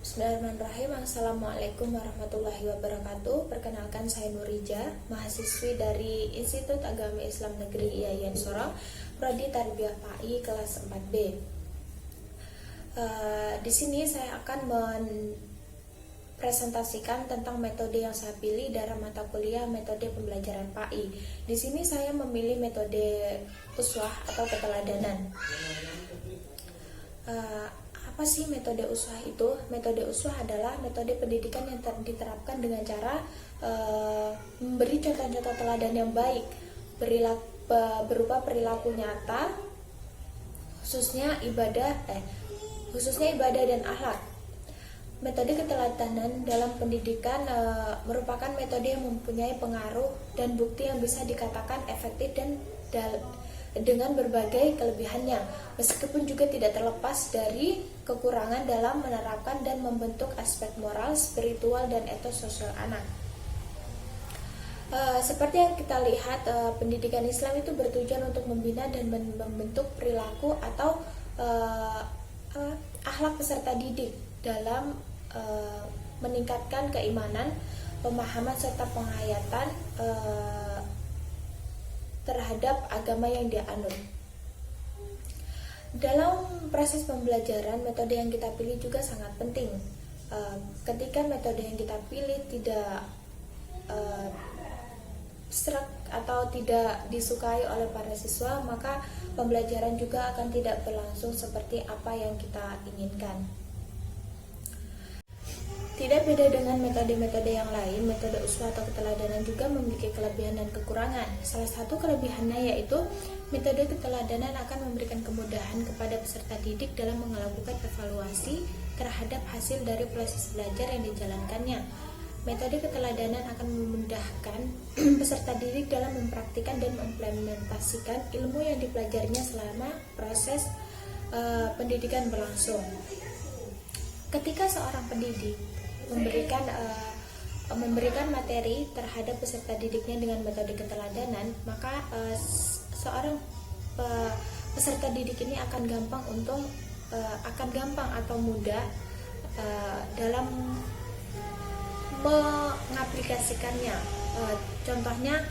Bismillahirrahmanirrahim. Assalamualaikum warahmatullahi wabarakatuh. Perkenalkan, saya Nurija, mahasiswi dari Institut Agama Islam Negeri IAIN Sorong, Prodi Tarbiyah PAI kelas 4B. Di sini saya akan presentasikan tentang metode yang saya pilih dalam mata kuliah metode pembelajaran PAI. Di sini saya memilih metode uswah atau keteladanan. Apa sih metode uswah itu? Metode uswah adalah metode pendidikan yang diterapkan dengan cara memberi contoh-contoh teladan yang baik berupa perilaku nyata, khususnya ibadah dan akhlak. Metode keteladanan dalam pendidikan merupakan metode yang mempunyai pengaruh dan bukti yang bisa dikatakan efektif dan dengan berbagai kelebihannya, meskipun juga tidak terlepas dari kekurangan dalam menerapkan dan membentuk aspek moral, spiritual, dan etos sosial anak. Seperti yang kita lihat, pendidikan Islam itu bertujuan untuk membina dan membentuk perilaku atau akhlak peserta didik dalam meningkatkan keimanan, pemahaman, serta penghayatan terhadap agama yang dia anut. Dalam proses pembelajaran, metode yang kita pilih juga sangat penting. Ketika metode yang kita pilih tidak serak atau tidak disukai oleh para siswa, maka pembelajaran juga akan tidak berlangsung seperti apa yang kita inginkan. Tidak beda dengan metode-metode yang lain, metode uswah atau keteladanan juga memiliki kelebihan dan kekurangan. Salah satu kelebihannya yaitu metode keteladanan akan memberikan kemudahan kepada peserta didik dalam melakukan evaluasi terhadap hasil dari proses belajar yang dijalankannya. Metode keteladanan akan memudahkan peserta didik dalam mempraktikkan dan mengimplementasikan ilmu yang dipelajarinya selama proses pendidikan berlangsung. Ketika seorang pendidik memberikan materi terhadap peserta didiknya dengan metode keteladanan, maka seorang peserta didik ini akan gampang atau mudah dalam mengaplikasikannya. Contohnya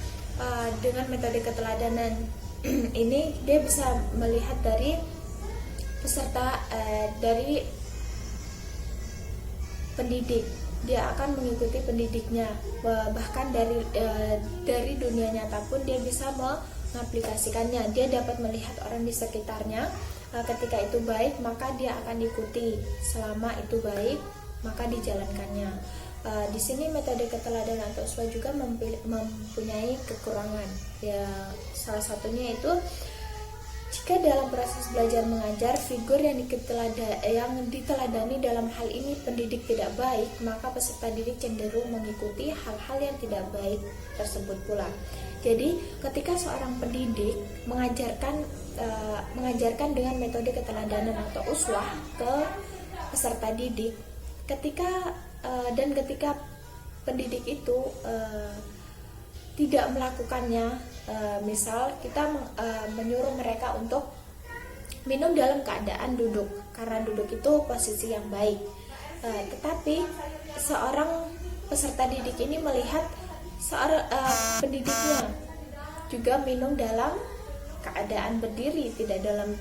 dengan metode keteladanan ini dia bisa melihat dari peserta dari pendidik, dia akan mengikuti pendidiknya, bahkan dari dunia nyata pun dia bisa mengaplikasikannya. Dia dapat melihat orang di sekitarnya, ketika itu baik maka dia akan diikuti, selama itu baik maka dijalankannya. Di sini metode keteladanan atau uswah juga mempunyai kekurangan. Ya, salah satunya itu jika dalam proses belajar mengajar figur yang diteladani dalam hal ini pendidik tidak baik, maka peserta didik cenderung mengikuti hal-hal yang tidak baik tersebut pula. Jadi, ketika seorang pendidik mengajarkan dengan metode keteladanan atau uswah ke peserta didik, ketika pendidik itu tidak melakukannya, misal kita menyuruh mereka untuk minum dalam keadaan duduk, karena duduk itu posisi yang baik, tetapi seorang peserta didik ini melihat seorang pendidiknya juga minum dalam keadaan berdiri, tidak dalam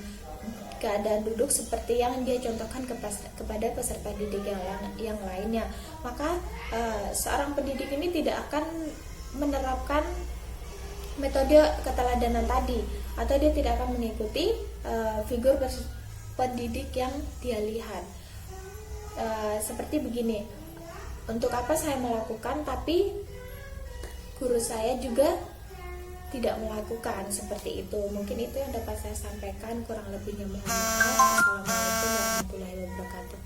keadaan duduk seperti yang dia contohkan kepada peserta didik yang lainnya, maka seorang pendidik ini tidak akan menerapkan metode keteladanan tadi, atau dia tidak akan mengikuti figur pendidik yang dia lihat. Seperti begini, untuk apa saya melakukan tapi guru saya juga tidak melakukan, seperti itu. Mungkin itu yang dapat saya sampaikan, kurang lebihnya mohon maaf. Assalamualaikum warahmatullahi wabarakatuh.